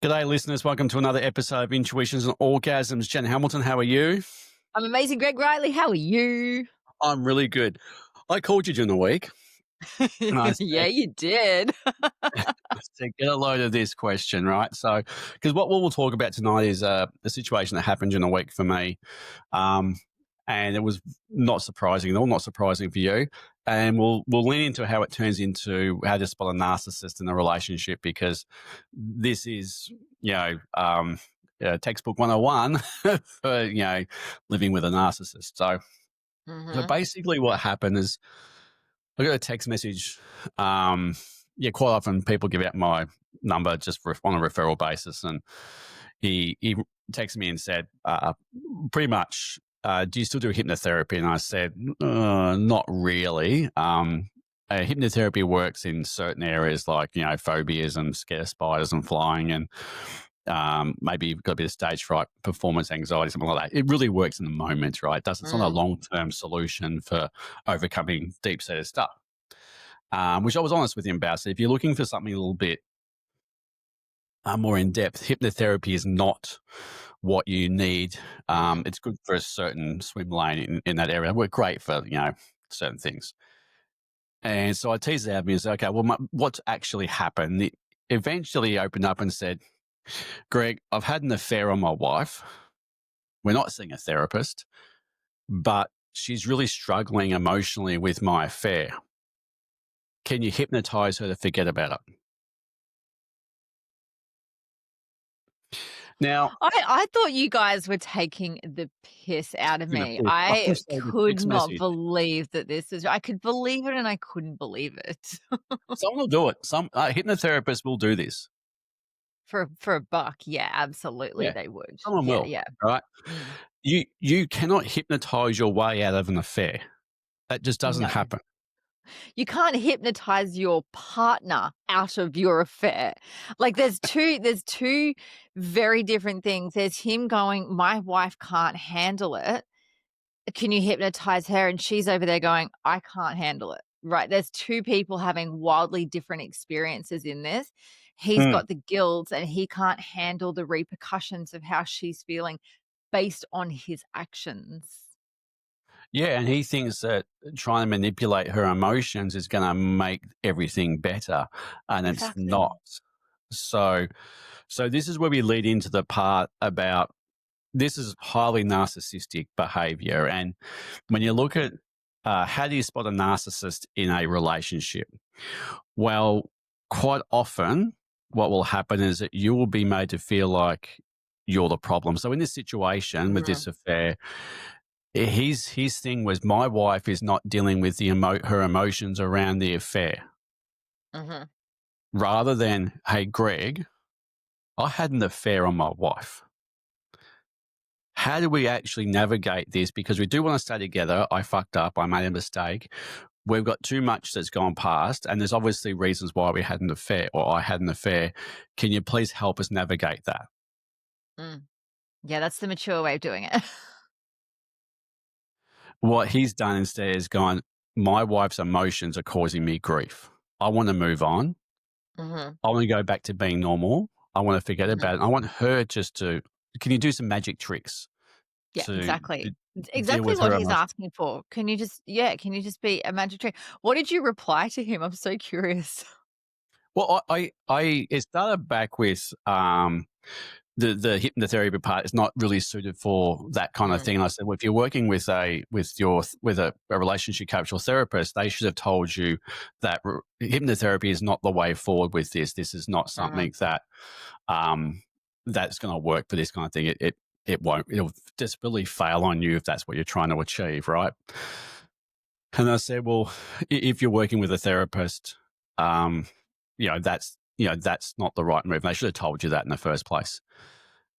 G'day, listeners. Welcome to another episode of Intuitions and Orgasms. Jen Hamilton, how are you? I'm amazing, Greg Riley. How are you? I'm really good. I called you during the week and I Yeah, you did. said, get a load of this question, right? So, because what we'll talk about tonight is a situation that happened during the week for me. Um, and it was not surprising at all, not surprising for you. And we'll lean into how it turns into how to spot a narcissist in a relationship, because this is, textbook 101 for, living with a narcissist. So Mhm. basically what happened is I got a text message. Quite often people give out my number just on a referral basis. And he texted me and said, pretty much, do you still do hypnotherapy? And I said, not really. Hypnotherapy works in certain areas like, phobias and scare spiders and flying, and maybe you've got a bit of stage fright, performance anxiety, something like that. It really works in the moment, right? It's not a Mm. long-term solution for overcoming deep-seated stuff, which I was honest with him about. So if you're looking for something a little bit more in depth, hypnotherapy is not what you need. Mm. It's good for a certain swim lane in that area. We're great for, certain things. And so I teased it out of me and said, okay, well, what's actually happened? It eventually opened up and said, Greg, I've had an affair on my wife. We're not seeing a therapist, but she's really struggling emotionally with my affair. Can you hypnotize her to forget about it? Now, I thought you guys were taking the piss out of you know, me. I I just saw the could text not message. believe that this is I could believe it and I couldn't believe it. Someone will do it. Some hypnotherapists will do this. For a buck, yeah, absolutely Yeah, they would. someone Yeah, will, yeah. right? Mm. You cannot hypnotize your way out of an affair. That just doesn't No. happen. You can't hypnotize your partner out of your affair. Like there's two very different things. There's him going, "My wife can't handle it. Can you hypnotize her?" And she's over there going, "I can't handle it." Right? There's two people having wildly different experiences in this. He's Mm. got the guilt and he can't handle the repercussions of how she's feeling based on his actions. Yeah, and he thinks that trying to manipulate her emotions is going to make everything better, and it's Exactly. not. So, so this is where we lead into the part about this is highly narcissistic behavior. And when you look at how do you spot a narcissist in a relationship? Well, quite often, what will happen is that you will be made to feel like you're the problem. So in this situation with Mhm. this affair, his thing was my wife is not dealing with her emotions around the affair, Mhm. rather than, hey Greg, I had an affair on my wife. How do we actually navigate this? Because we do want to stay together. I fucked up. I made a mistake. We've got too much that's gone past, and there's obviously reasons why we had an affair or I had an affair. Can you please help us navigate that? Mm. Yeah, that's the mature way of doing it. What he's done instead is gone, my wife's emotions are causing me grief. I want to move on. Mhm. I want to go back to being normal. I want to forget Mhm. about it. I want her just to, can you do some magic tricks Yeah, to exactly. It's deal exactly with what her he's emotions? asking for. Can you just be a magic trick? What did you reply to him? I'm so curious. Well, it started back with the hypnotherapy part is not really suited for that kind of Mm, thing. And I said, well, if you're working with a relationship coach or therapist, they should have told you that hypnotherapy is not the way forward with this. This is not mhm, something that that's going to work for this kind of thing. It won't. It'll just really fail on you if that's what you're trying to achieve, right? And I said, well, if you're working with a therapist, um, that's not the right move. They should have told you that in the first place.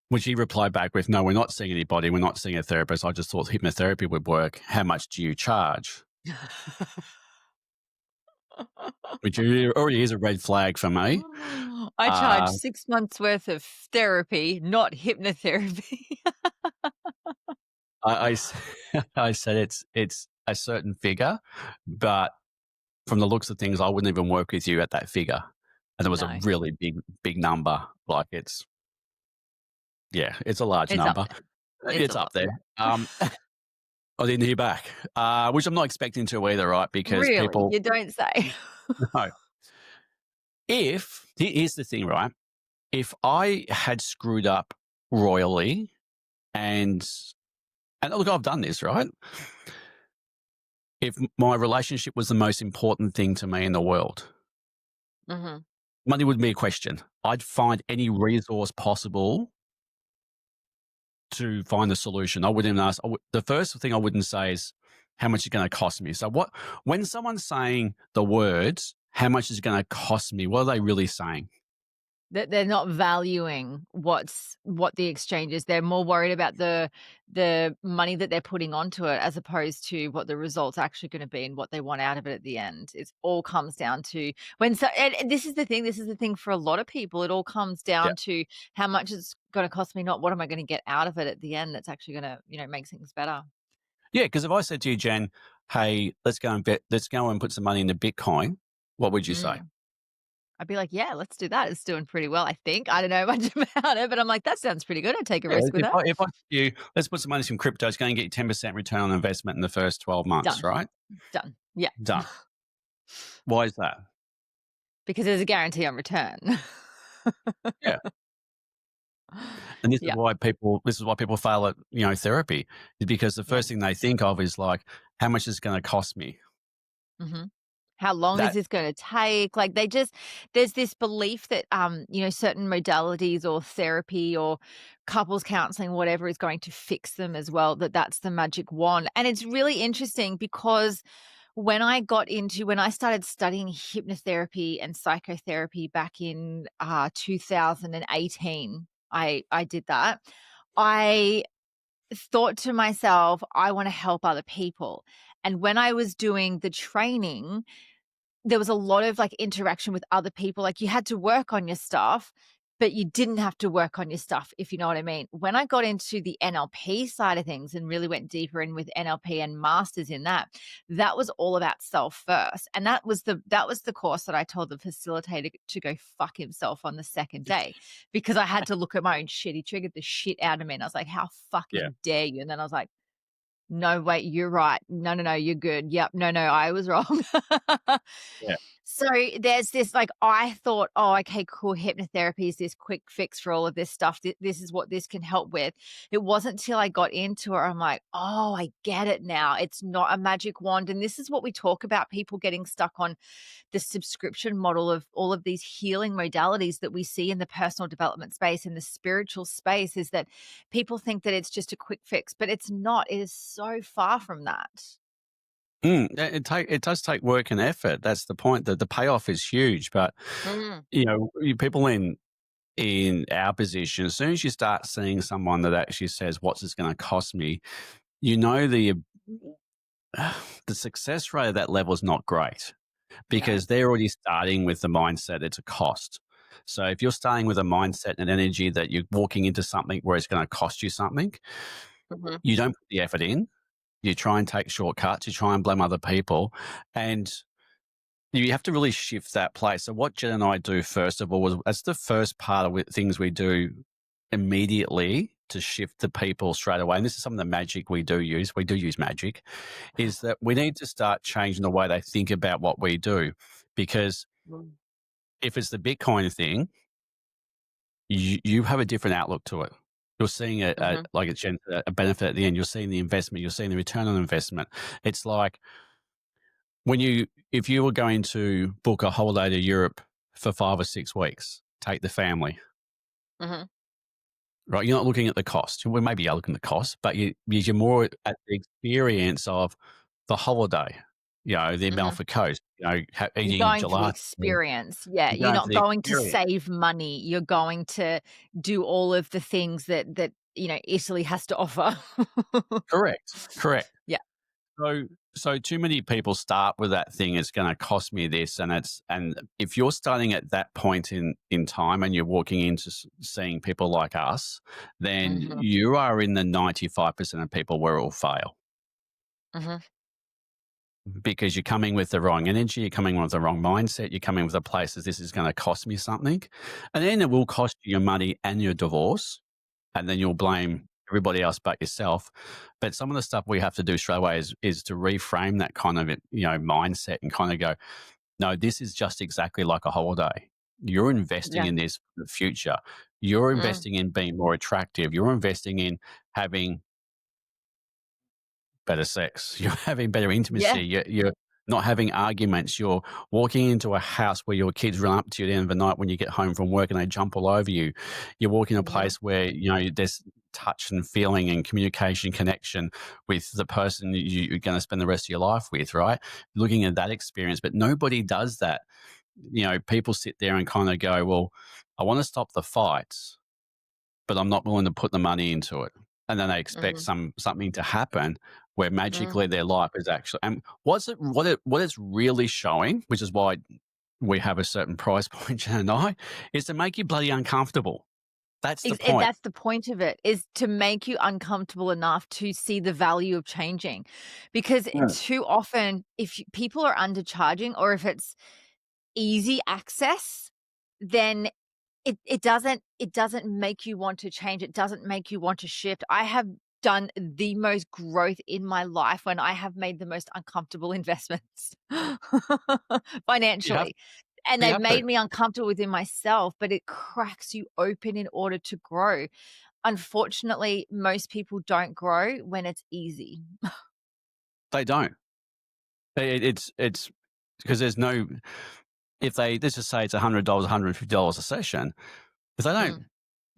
Which he replied back with, no, we're not seeing anybody. We're not seeing a therapist. I just thought hypnotherapy would work. How much do you charge? Which already is a red flag for me. I charge Uh, 6 months worth of therapy, not hypnotherapy. I said it's a certain figure, but from the looks of things, I wouldn't even work with you at that figure. And it was a No. really big number. Like it's Yeah, it's a large It's up number. there. It's It's a up lot. there. I didn't hear back, which I'm not expecting to either, right? Because Really? people You don't say. no. Here's the thing, right? If I had screwed up royally and look, I've done this, right? If my relationship was the most important thing to me in the world, Mhm. money would be a question. I'd find any resource possible to find a solution. I wouldn't ask. The first thing I wouldn't say is how much it's going to cost me. So when someone's saying the words, how much is it going to cost me? What are they really saying? That they're not valuing what the exchange is. They're more worried about the money that they're putting onto it as opposed to what the result's actually gonna be and what they want out of it at the end. It all comes down to and this is the thing for a lot of people. It all comes Yeah. down to how much it's gonna cost me, not what am I gonna get out of it at the end that's actually gonna, make things better. Yeah. Because if I said to you, Jen, hey, let's go and put some money into Bitcoin, what would you say? Mm. I'd be like, "Yeah, let's do that. It's doing pretty well, I think." I don't know much about it, but I'm like, "That sounds pretty good. I'd take a Yeah. risk with that." If I said to you, let's put some money in some crypto, it's going to get you 10% return on investment in the first 12 months, Done. right? Done. Yeah. Done. Why is that? Because there's a guarantee on return. Yeah. And Yeah. this is why people fail at, therapy, is because the Yeah. first thing they think of is like, how much is it going to cost me? Mhm. How long is That this gonna take? Like, there's this belief that, certain modalities or therapy or couples counseling, whatever, is going to fix them as well, that's the magic wand, and it's really interesting because when I started studying hypnotherapy and psychotherapy back in, 2018, I did that. I thought to myself, "I wanna help other people," and when I was doing the training, there was a lot of, like, interaction with other people, like, you had to work on your stuff, but you didn't have to work on your stuff, if you know what I mean. When I got into the NLP side of things and really went deeper in with NLP and masters in that, that was all about self first, and that was the course that I told the facilitator to go fuck himself on the second day, because I had to look at my own shit. He triggered the shit out of me, and I was like, "How yeah. fucking dare you?" And then I was like, "No, wait, you're right. No, no, no, you're good. Yep. No, no, I was wrong." Yeah. So there's this like, I thought, oh, okay, cool. Hypnotherapy is this quick fix for all of this stuff. This is what this can help with. It wasn't till I got into it, I'm like, oh, I get it now. It's not a magic wand. And this is what we talk about, people getting stuck on the subscription model of all of these healing modalities that we see in the personal development space, in the spiritual space, is that people think that it's just a quick fix, but it's not. It is so far from that. It does take work and effort. That's the point. That the payoff is huge, but Mm, people in our position, as soon as you start seeing someone that actually says, "What's this going to cost me?" You know the success rate of that level is not great no. because they're already starting with the mindset it's a cost. So if you're starting with a mindset and energy that you're walking into something where it's going to cost you something, Mhm, you don't put the effort in. You try and take shortcuts. You try and blame other people, and you have to really shift that place. So what Jen and I do first of all was that's the first part of things we do immediately to shift the people straight away. And this is some of the magic we do use. We do use magic, is that we need to start changing the way they think about what we do. Because mm, if it's the Bitcoin thing, you have a different outlook to it. You're seeing mhm, like it's a benefit at the end. You're seeing the investment. You're seeing the return on investment. It's like if you were going to book a holiday to Europe for 5 or 6 weeks, take the family, mhm. right? You're not looking at the cost. Well, maybe you're looking at the cost, but you're more at the experience of the holiday. The Mhm. Amalfi Coast. You're Eating going to gelato. experience. Yeah, You're you're going for not the going to experience. save money. You're going to do all of the things that, Italy has to offer. Correct. Correct. Yeah. So so too many people start with that thing, it's gonna cost me this, and if you're starting at that point in time and you're walking into seeing people like us, then Mhm, you are in the 95% of people where it will fail mhm. because you're coming with the wrong energy, you're coming with the wrong mindset, you're coming with a place that this is gonna cost me something, and then it will cost you your money and your divorce. and then you'll blame everybody else but yourself. But some of the stuff we have to do straight away is to reframe that kind of mindset and kind of go, no, this is just exactly like a holiday. You're investing Yeah. in this for the future. You're Mm. investing in being more attractive. You're investing in having better sex. You're having better Yeah. intimacy. You're not having arguments. You're walking into a house where your kids run up to you at the end of the night when you get home from work and they jump all over you. You're walking a Mhm. place where there's touch and feeling and communication, connection with the person you're going to spend the rest of your life with. Right? Looking at that experience, but nobody does that. People sit there and kind of go, "Well, I want to stop the fights, but I'm not willing to put the money into it." And then they expect Mhm. something to happen where Mm. magically their life is actually. And what it's really showing, which is why we have a certain price point, Jen and I, is to make you bloody uncomfortable. That's the point. That's the point of it, is to make you uncomfortable enough to see the value of changing. Because Yeah. too often, if people are undercharging or if it's easy access, then it doesn't make you want to change. It doesn't make you want to shift. I have done the most growth in my life when I have made the most uncomfortable investments You have financially. And you they've have to. made me uncomfortable within myself, but it cracks you open in order to grow. Unfortunately, most people don't grow when it's easy. They don't. It's because there's no. If they let's just say it's $100, $150 a session, if they don't Mm,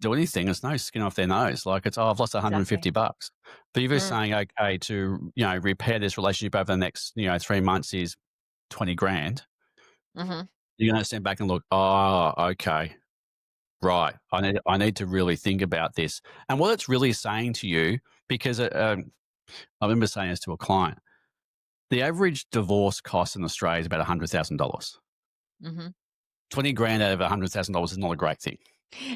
do anything, it's no skin off their nose. Like it's, I've lost exactly. $150. But if you're Mm, saying, okay, to, repair this relationship over the next, 3 months is 20 grand, mhm. you're going to stand back and look, oh, okay, right. I need to really think about this. And what it's really saying to you, because I remember saying this to a client, the average divorce cost in Australia is about $100,000. Mhm. 20 grand out of $100,000 is not a great thing.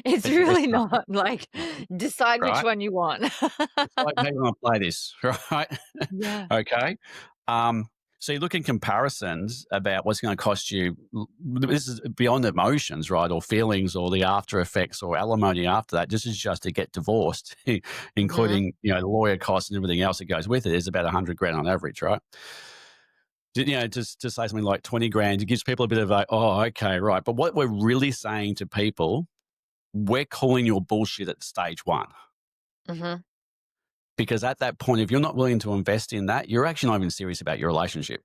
It's It's really not, not, like, decide which right? one you want. It's like, how you want to play this, right? Yeah. Okay. Um, so you look in comparisons about what's going to cost you. This is beyond emotions, right, or feelings, or the after effects, or alimony after that. This is just to get divorced, Mhm. including the lawyer costs and everything else that goes with it. Is about 100 grand on average, right? Just to say something like 20 grand, it gives people a bit of a, oh, okay, right. But what we're really saying to people, we're calling your bullshit at stage one. Mhm. Because at that point, if you're not willing to invest in that, you're actually not even serious about your relationship.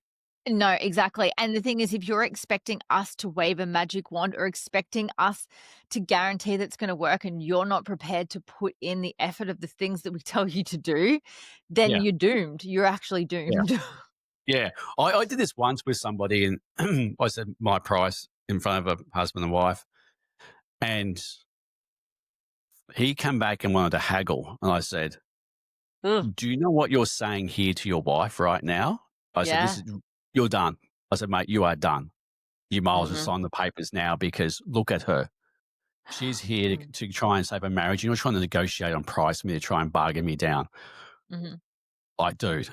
No, exactly, and the thing is, if you're expecting us to wave a magic wand or expecting us to guarantee that's gonna work and you're not prepared to put in the effort of the things that we tell you to do, then Yeah. you're doomed. You're actually Yeah. doomed. Yeah. I did this once with somebody and I said my price in front of a husband and wife. And he came back and wanted to haggle. And I said, Ugh, do you know what you're saying here to your wife right now? I said, yeah. you're done. I said, mate, you are done. You might as well Mhm. sign the papers now because look at her. She's here Mm. to try and save a marriage. You're not trying to negotiate on price with me to try and bargain me down. Mhm. Like, dude,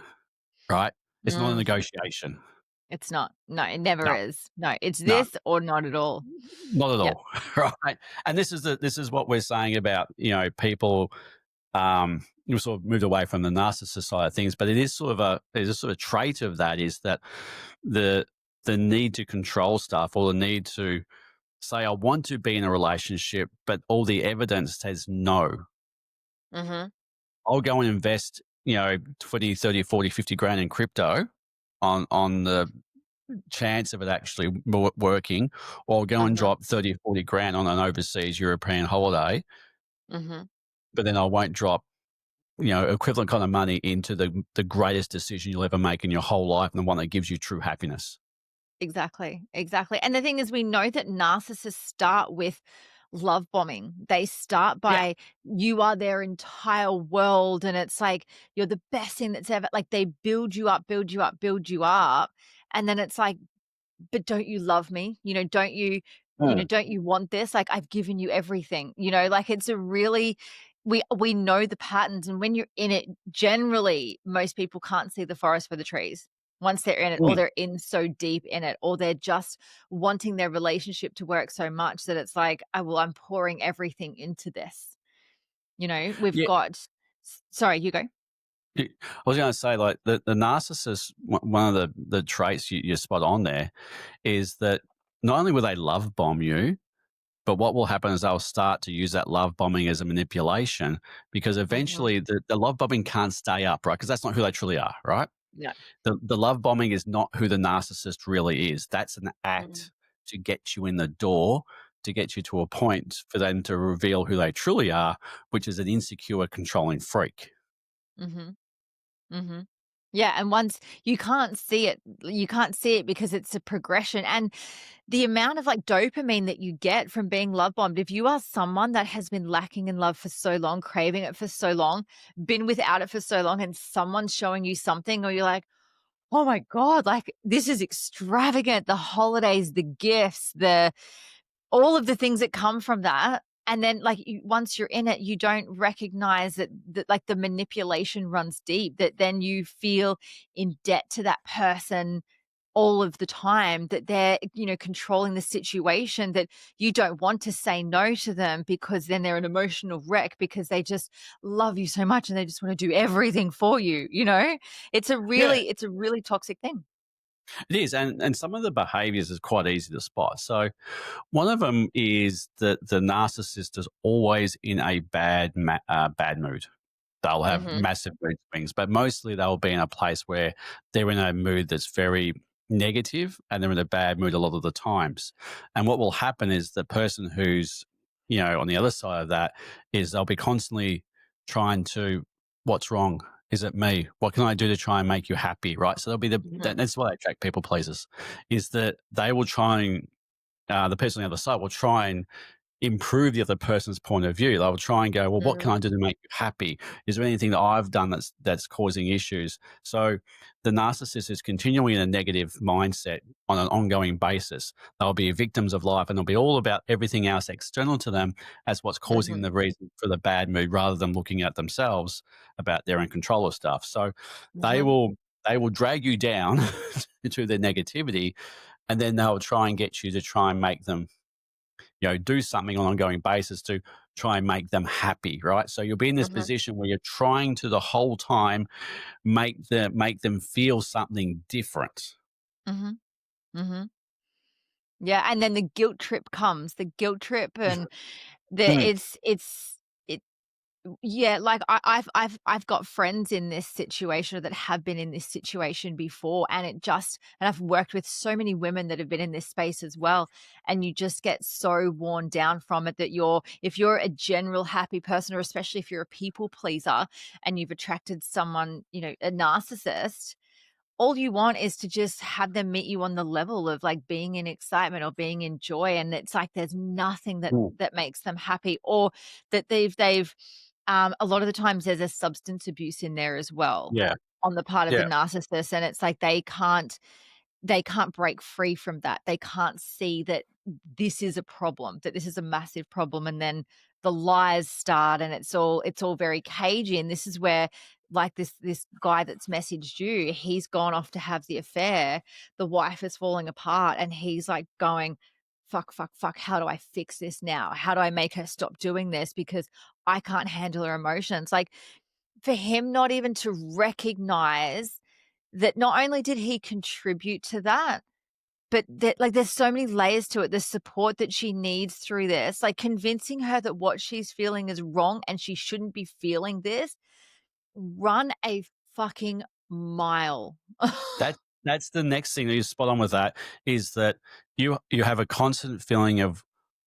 right? It's not a Mm. negotiation. It's not. No, it never No, is. No, it's no, this or not at all. not at Yep. all. Right. And this is what we're saying about, people you sort of moved away from the narcissist side of things, but it is sort of there's a sort of trait of that is that the the need to control stuff or the need to say, I want to be in a relationship, but all the evidence says no. Mhm. I'll go and invest, 20, 30, 40, 50 grand in crypto on the chance of it actually working, or I'll go and Mhm. drop 30, 40 grand on an overseas European holiday, Mhm. but then I won't drop, equivalent kind of money into the greatest decision you'll ever make in your whole life and the one that gives you true happiness. Exactly, exactly, and the thing is we know that narcissists start with love bombing. They start Yeah. by, "You are their entire world," and it's like, "You're the best thing that's ever," like, they build you up, build you up, build you up, and then it's like, "But don't you love me? Don't Yeah. don't you want this? Like, I've given you everything." Like, it's a really, we know the patterns, and when you're in it, generally, most people can't see the forest for the trees once they're in it, or Mm. they're in so deep in it, or they're just wanting their relationship to work so much that it's like, "Oh, well, I'm pouring everything into this." We've Yeah. got sorry, you go. I was going to say, like the narcissist, one of the traits you're spot on there is that not only will they love bomb you, but what will happen is they'll start to use that love bombing as a manipulation because Mhm. eventually the love bombing can't stay up, right? Because that's not who they truly are, right? Yeah. The love bombing is not who the narcissist really is. That's an Mhm. act to get you in the door, to get you to a point for them to reveal who they truly are, which is an insecure, controlling freak. Mhm. Mhm. Yeah, and once you can't see it because it's a progression, and the amount of, like, dopamine that you get from being love bombed, if you are someone that has been lacking in love for so long, craving it for so long, been without it for so long, and someone's showing you something or you're like, "Oh my god, like, this is extravagant." The holidays, the gifts, the all of the things that come from that, and then, like, once you're in it, you don't recognize that, like, the manipulation runs deep, that then you feel in debt to that person all of the time, that they're, controlling the situation, that you don't want to say no to them because then they're an emotional wreck because they just love you so much and they just wanna do everything for you, you know? Yeah, It's a really toxic thing. it is, and some of the behaviors is quite easy to spot. So one of them is that the narcissist is always in a bad mood. They'll have Mhm, massive mood swings, but mostly they'll be in a place where they're in a mood that's very negative and they're in a bad mood a lot of the times. And what will happen is the person who's, on the other side of that is they'll be constantly trying to, what's wrong? Is it me? What can I do to try and make you happy? Right. So they'll be mhm, that's why they attract people pleasers, is that they will try and, the person on the other side will try and improve the other person's point of view. They will try and go, well, what can mhm, I do to make you happy? Is there anything that I've done that's causing issues? So the narcissist is continually in a negative mindset on an ongoing basis. They'll be victims of life and it'll be all about everything else external to them as what's causing mhm, the reason for the bad mood rather than looking at themselves about their own control of stuff. So they mhm, will they will drag you down to their negativity and then they'll try and get you to try and make them do something on an ongoing basis to try and make them happy, right? So you'll be in this mhm, position where you're trying to the whole time make them feel something different. mhm, mhm. Yeah, and then the guilt trip comes, the guilt trip and the Mm. it yeah, like I've got friends in this situation or that have been in this situation before, and I've worked with so many women that have been in this space as well, and you just get so worn down from it that if you're a general happy person, or especially if you're a people pleaser and you've attracted someone, a narcissist, all you want is to just have them meet you on the level of, like, being in excitement or being in joy, and it's like there's nothing Mm. that makes them happy, or that they've a lot of the times there's a substance abuse in there as well Yeah, on the part of the yeah, narcissist, and it's like they can't break free from that. They can't see that this is a problem, that this is a massive problem, and then the lies start and it's all very cagey, and this is where, like, this guy that's messaged you, he's gone off to have the affair, the wife is falling apart, and he's, like, going, "Fuck, fuck, fuck, how do I fix this now? How do I make her stop doing this because I can't handle her emotions?" Like, for him not even to recognize that not only did he contribute to that, but that, like, there's so many layers to it, the support that she needs through this, like, convincing her that what she's feeling is wrong and she shouldn't be feeling this, run a fucking mile. that's the next thing that you're spot on with that is that you have a constant feeling of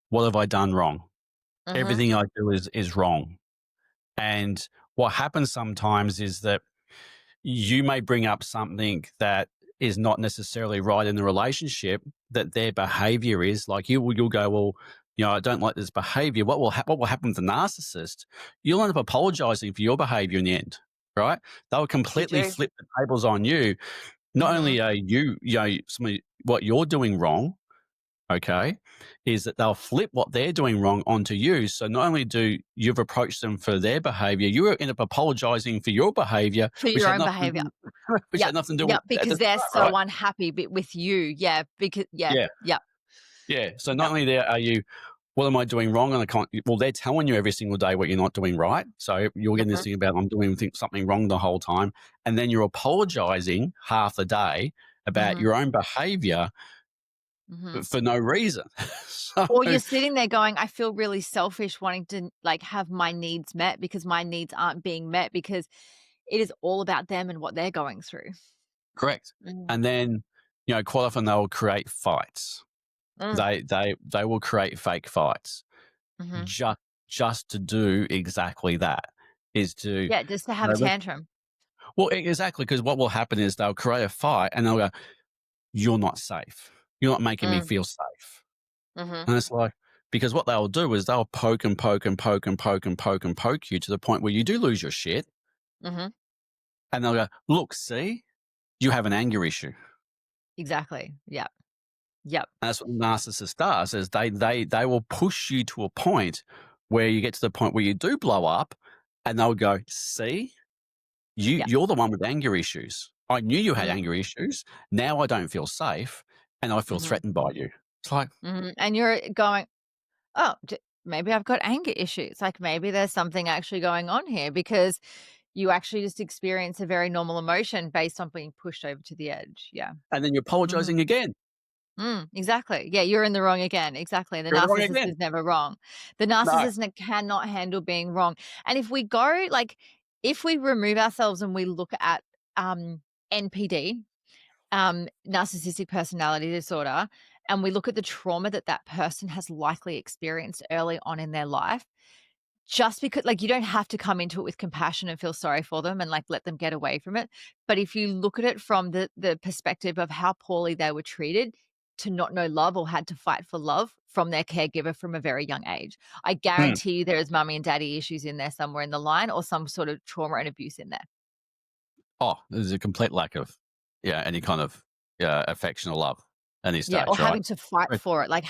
what have I done wrong? Mhm, Everything I do is wrong. And what happens sometimes is that you may bring up something that is not necessarily right in the relationship that their behavior is like you'll go, well, I don't like this behavior. What will happen with the narcissist? You'll end up apologizing for your behavior in the end, right? They'll you completely do. flip the tables on you. Not only Mhm, are what you're doing wrong, okay, is that they'll flip what they're doing wrong onto you. So not only do you've approached them for their behavior, you end up apologizing for your behavior, for which your had own nothing to behavior. do, which Yep, had nothing to do with yep, at the because they're start, so right? unhappy with you. Yeah, because yeah, Yeah, yep, yeah. So not yep. only there are you what am I doing wrong? And I can't. Well, they're telling you every single day what you're not doing right. So you're getting this Mhm, thing about I'm doing something wrong the whole time, and then you're apologizing half the day about mhm, your own behavior mhm. for no reason. So Or you're sitting there going, "I feel really selfish wanting to, like, have my needs met because my needs aren't being met because it is all about them and what they're going through." correct. Mm, And then quite often they'll create fights. mm, They will create fake fights mhm. just to do exactly that. Is to Yeah, just to have a they tantrum. Well, exactly, because what will happen is they'll create a fight and they'll go, "You're not safe. You're not making me Mm, feel safe." mhm, And it's like, because what they'll do is they'll poke and poke and poke and poke and poke and poke you to the point where you do lose your shit. mhm. And they'll go, "Look, see, you have an anger issue." Exactly. Yep, yep. And that's what the narcissist does is they will push you to a point where you get to the point where you do blow up and they'll go, "See, Yeah. you're the one with anger issues. I knew you had Mhm, anger issues. Now I don't feel safe and I feel mhm, threatened by you." It's like, mhm, and you're going, "Oh, maybe I've got anger issues, like, maybe there's something actually going on here," because you actually just experience a very normal emotion based on being pushed over to the edge. Yeah. and then you're Mhm. apologizing again. Exactly. Yeah, you're in the wrong again. Exactly. The You're in the wrong narcissist again. is never wrong. The No. narcissist cannot handle being wrong. And if we go, like, if we remove ourselves and we look at NPD, narcissistic personality disorder, and we look at the trauma that that person has likely experienced early on in their life, just because, like, you don't have to come into it with compassion and feel sorry for them and, like, let them get away from it. But if you look at it from the perspective of how poorly they were treated, to not know love or had to fight for love from their caregiver from a very young age, I Mm. guarantee you there is mummy and daddy issues in there somewhere in the line or some sort of trauma and abuse in there. Oh, there's a complete lack of, any kind of, affection or love at any Yeah, or stage, right? having to fight Right. for it, like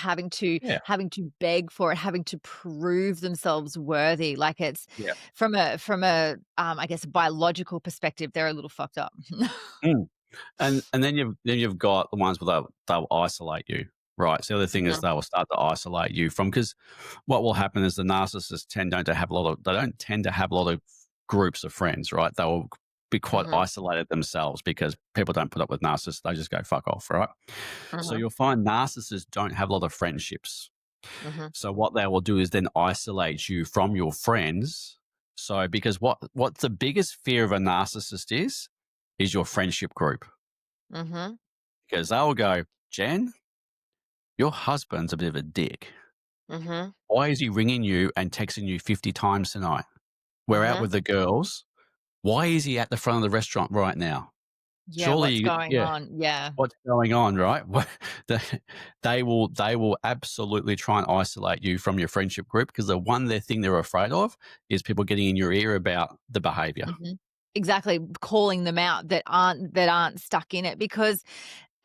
Yeah. having to beg for it, having to prove themselves worthy, like it's Yeah. from a, I guess, a biological perspective, they're a little fucked up. Mm. And then you've got the ones where they'll isolate you, right? So the other thing is Mhm, they will start to isolate you from, because what will happen is the narcissists don't tend to have a lot of groups of friends, right? They will be quite mhm, isolated themselves because people don't put up with narcissists. They just go fuck off, right? So mhm, you'll find narcissists don't have a lot of friendships. mhm, So what they will do is then isolate you from your friends. So because what the biggest fear of a narcissist is your friendship group, mhm, because they'll go, "Jen, your husband's a bit of a dick. mhm, Why is he ringing you and texting you 50 times tonight? We're out mhm. with the girls. Why is he at the front of the restaurant right now? Yeah, Surely, what's going on? Yeah. what's going on, right?" The- they will absolutely try and isolate you from your friendship group, because their thing they're afraid of is people getting in your ear about the behavior. Mhm. Exactly, calling them out that aren't stuck in it because,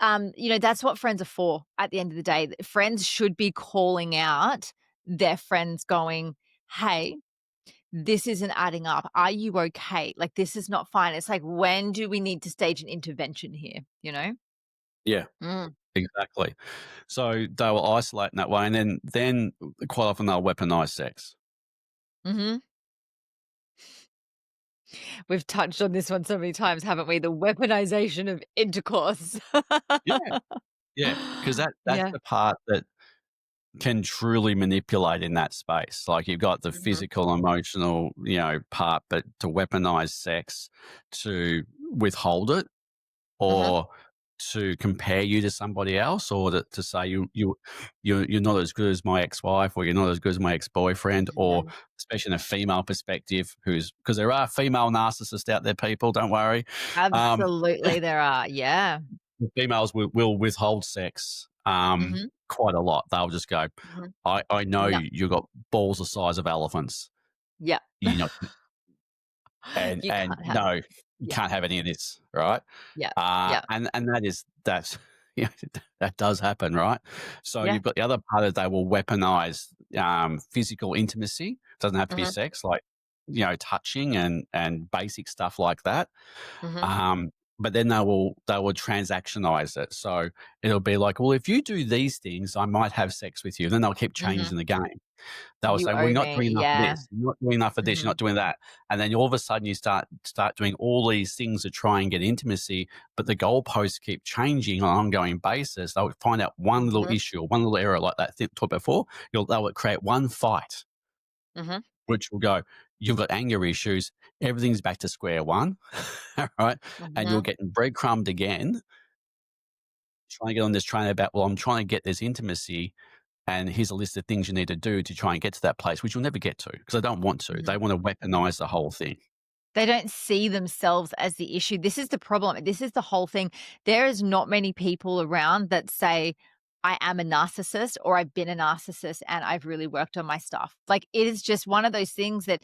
that's what friends are for at the end of the day. Friends should be calling out their friends going, "Hey, this isn't adding up. Are you okay? Like, this is not fine." It's like, when do we need to stage an intervention here, you know? Yeah, Mm. exactly. So they will isolate in that way, and then quite often they'll weaponize sex. Mhm. We've touched on this one so many times, haven't we? The weaponization of intercourse. Yeah, yeah, because that's Yeah. the part that can truly manipulate in that space. Like, you've got the Mhm, physical, emotional, part, but to weaponize sex to withhold it, mhm, or to compare you to somebody else, or to say you're not as good as my ex-wife, or you're not as good as my ex-boyfriend, or mhm. especially in a female perspective, who's because there are female narcissists out there, people, don't worry. Um, Absolutely, there are. Yeah. Females will withhold sex Mhm, quite a lot. They'll just go, mhm. I know No. you've got balls the size of elephants. Yeah. You know, and You and can't have no, it. you Yeah, can't have any of this, right? yeah, yeah, And that's that does happen, right? So yeah. you've got the other part that they will weaponize physical intimacy. Doesn't have to be Mhm, sex, like touching and basic stuff like that. mhm, Um, but then they will transactionize it. So it'll be like, well, if you do these things, I might have sex with you. Then they'll keep Mhm. changing the game. They'll You say, well, owe you're not me. doing enough of Yeah. this, you're not doing enough of this, you're Mhm. not doing that. And then all of a sudden you start doing all these things to try and get intimacy, but the goalposts keep changing on an ongoing basis. They'll find out one little Mhm. issue, one little error like that talked before. They'll create one fight, Mhm. which will go, you've got anger issues, everything's back to square one, right? And you're Mhm. getting breadcrumbed again, trying to get on this train about, well, I'm trying to get this intimacy, and here's a list of things you need to do to try and get to that place, which you'll never get to because they don't want to. They Mhm. want to weaponize the whole thing. They don't see themselves as the issue. This is the problem. This is the whole thing. There is not many people around that say, I am a narcissist or I've been a narcissist and I've really worked on my stuff. Like it is just one of those things that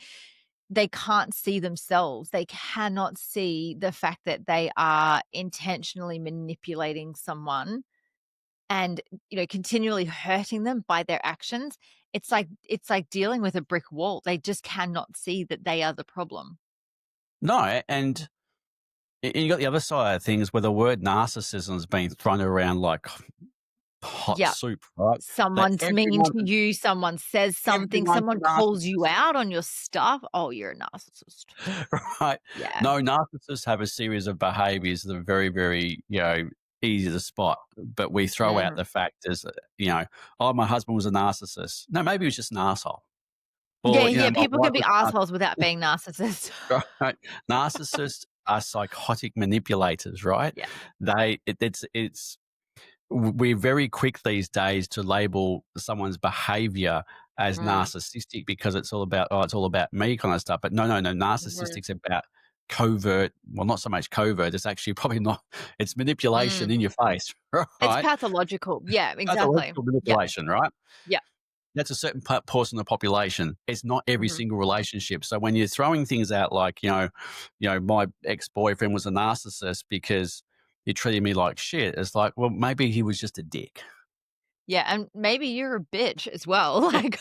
they can't see themselves. They cannot see the fact that they are intentionally manipulating someone and, continually hurting them by their actions. It's like dealing with a brick wall. They just cannot see that they are the problem. No, and you got the other side of things where the word narcissism has been thrown around like hot Yeah. soup, right? That Someone's mean to you, someone says something, everyone's someone a calls you narcissist, out on your stuff. Oh, you're a narcissist. right? Yeah. No, narcissists have a series of behaviors that are very, very, easy to spot. But we throw out Mhm. the fact as, oh, my husband was a narcissist. No, maybe he was just an asshole. Yeah, Or, yeah, my people wife can be was assholes without being narcissists. right? Narcissists are psychotic manipulators, right? Yeah. It's we're very quick these days to label someone's behavior as Mm. narcissistic because it's all about, oh, it's all about me kind of stuff. But no, Mhm. narcissistic's about covert. Well, not so much covert. It's actually probably not. It's manipulation Mm. in your face, It's right? pathological. Yeah, exactly. Pathological Yeah, manipulation, right? yeah. That's a certain portion of the population. It's not every Mhm. single relationship. So when you're throwing things out like, my ex-boyfriend was a narcissist because he treated me like shit, it's like, well, maybe he was just a dick. Yeah, and maybe you're a bitch as well, Yeah. like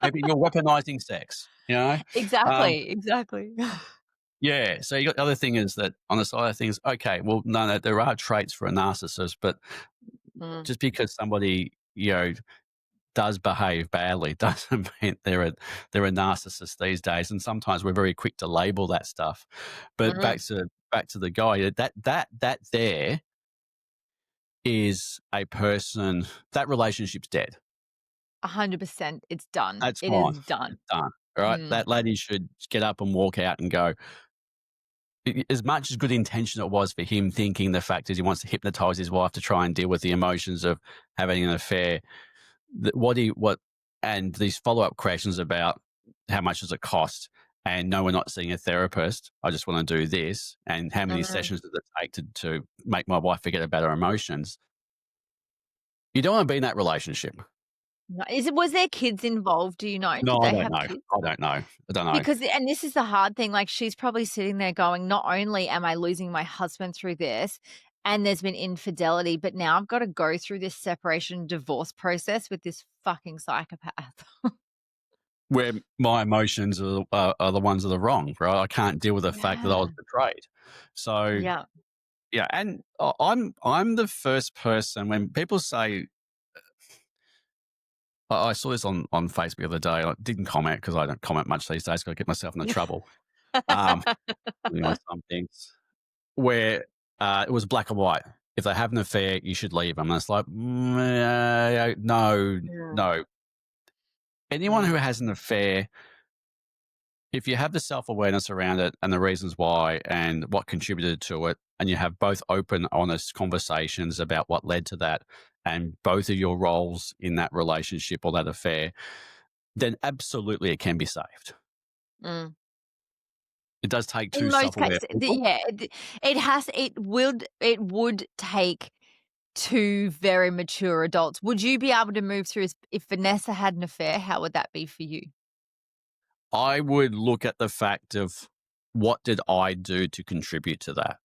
Maybe you're weaponizing sex. Um, Exactly, exactly. yeah. So you got the other thing is that on the side of things, okay, well, no, there are traits for a narcissist, but Mm, just because somebody, does behave badly doesn't mean they're a narcissist these days. And sometimes we're very quick to label that stuff. But mhm. back to the guy, that there is a person, that relationship's dead. 100%, it's done. That's It gone. is done. It's done. All right. Mm, That lady should get up and walk out and go. As much as good intention it was for him thinking the fact is he wants to hypnotize his wife to try and deal with the emotions of having an affair, what and these follow-up questions about how much does it cost, and no, we're not seeing a therapist, I just want to do this, and how many mhm. sessions does it take to make my wife forget about her emotions. You don't want to be in that relationship. No, was there kids involved, do you know? No, Did I they don't have know. kids? I don't know. Because and this is the hard thing, like, she's probably sitting there going, "Not only am I losing my husband through this, and there's been infidelity, but now I've gotta go through this separation divorce process with this fucking psychopath." Where my emotions are the ones that are wrong, right? I can't deal with the fact that I was Yeah. betrayed. So Yeah. yeah, and I'm the first person when people say, I saw this on Facebook the other day. I didn't comment because I don't comment much these days. 'Cause I get myself into trouble. Um, some things where it was black and white. If they have an affair, you should leave them. And it's like, no, Mm, no. Anyone who mm, has an affair, if you have the self awareness around it and the reasons why and what contributed to it, and you have both open, honest conversations about what led to that, and both of your roles in that relationship or that affair, then absolutely it can be saved. mm. It does take In two most self-aware cases, people. yeah, it would take 2 very mature adults. Would you be able to move through if Vanessa had an affair, how would that be for you? I would look at the fact of what did I do to contribute to that?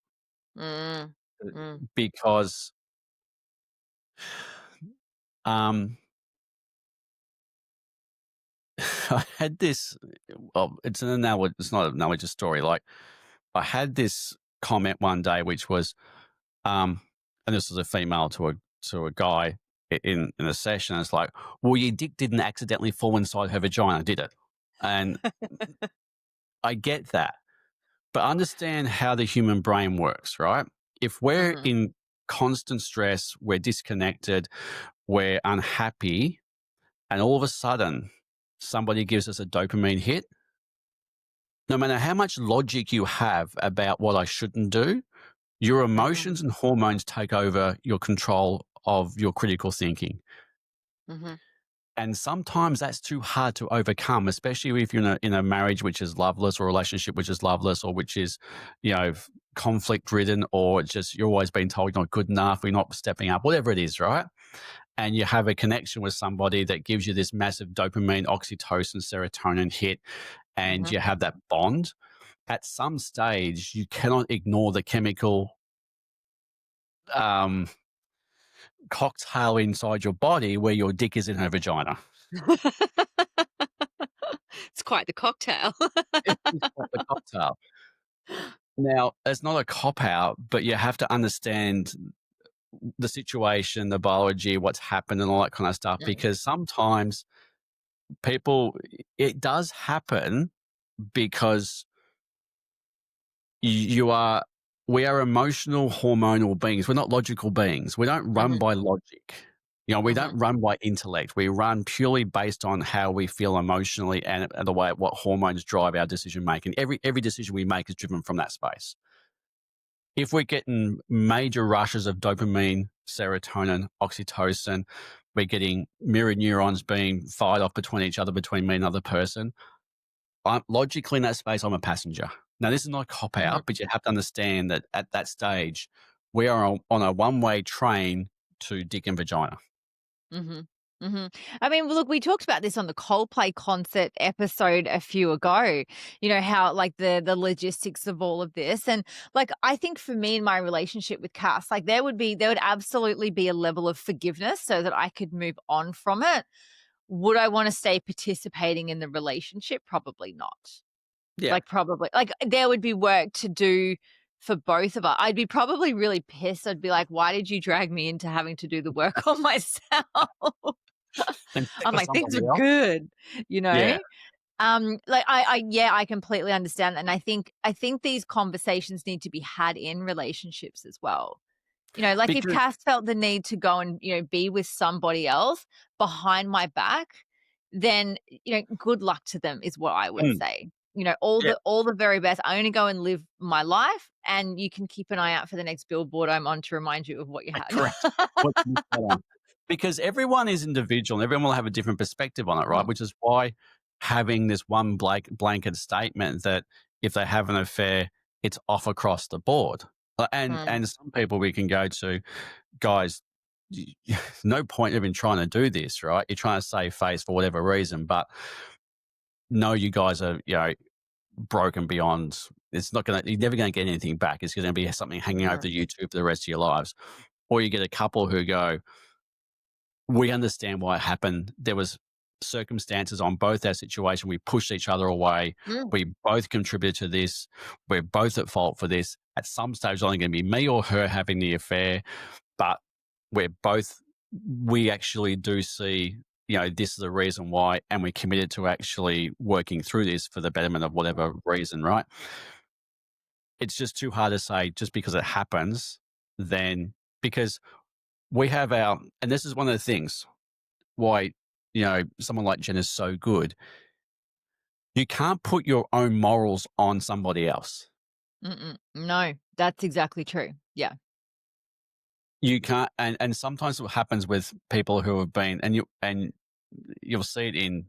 Mm, Uh, mm, Because um, I had this. Well, it's not an analogy story. Like I had this comment one day, which was, and this was a female to a guy in a session. It's like, well, your dick didn't accidentally fall inside her vagina, did it? And I get that, but understand how the human brain works, right? If we're Mhm. in constant stress, we're disconnected, we're unhappy, and all of a sudden somebody gives us a dopamine hit, no matter how much logic you have about what I shouldn't do, your Mhm. emotions and hormones take over your control of your critical thinking. Mhm. And sometimes that's too hard to overcome, especially if you're in a marriage which is loveless, or a relationship which is loveless, or which is, conflict ridden, or it's just you're always being told you're not good enough, you're not stepping up, whatever it is, right? And you have a connection with somebody that gives you this massive dopamine, oxytocin, serotonin hit, and Mhm. you have that bond. At some stage, you cannot ignore the chemical um, cocktail inside your body where your dick is in her vagina. It's quite the cocktail. It is quite the cocktail. Now, it's not a cop out, but you have to understand the situation, the biology, what's happened, and all that kind of stuff. Mm. Because sometimes people, it does happen because you are, we are emotional, hormonal beings. We're not logical beings. We don't run Mhm. by logic. We Mhm. don't run by intellect. We run purely based on how we feel emotionally and the way what hormones drive our decision making. Every decision we make is driven from that space. If we're getting major rushes of dopamine, serotonin, oxytocin, we're getting mirror neurons being fired off between each other, between me and another person. Logically in that space, I'm a passenger. Now, this is not a cop Mhm. out, but you have to understand that at that stage, we are on a one-way train to dick and vagina. Mhm. Mhm. I mean, look, we talked about this on the Coldplay concert episode a few ago. You know how like the logistics of all of this, and like I think for me in my relationship with Cass, like there would absolutely be a level of forgiveness so that I could move on from it. Would I want to stay participating in the relationship? Probably not. Yeah, Like, probably like, there would be work to do for both of us. I'd be probably really pissed. I'd be like, "Why did you drag me into having to do the work on myself?" and stick I'm with like, "Things somebody are else. good," you Yeah, know? Like, yeah, I completely understand that, and I think these conversations need to be had in relationships as well. You know, like if because Cass felt the need to go and, be with somebody else behind my back, then, good luck to them is what I would mm, say. All yeah, the very best. I only go and live my life, and you can keep an eye out for the next billboard I'm on to remind you of what you had. correct. What you said on. Because everyone is individual and everyone will have a different perspective on it, right? Mm, Which is why having this one blanket statement that if they have an affair, it's off across the board. And mm, and some people we can go to, guys, no point even trying to do this, right? You're trying to save face for whatever reason, but no, you guys are, broken beyond. It's not gonna. You're never gonna get anything back. It's gonna be something hanging over mhm, the YouTube for the rest of your lives. Or you get a couple who go, we understand why it happened. There was circumstances on both our situation. We pushed each other away. mm, We both contributed to this. We're both at fault for this. At some stage, it's only going to be me or her having the affair, but we're both. We actually do see, this is the reason why, and we're committed to actually working through this for the betterment of whatever reason. Right? It's just too hard to say just because it happens. Then because we have our, and this is one of the things why someone like Jen is so good. You can't put your own morals on somebody else. mm-mm. No, that's exactly true. Yeah. You can't, and sometimes what happens with people who have been, and you'll see it in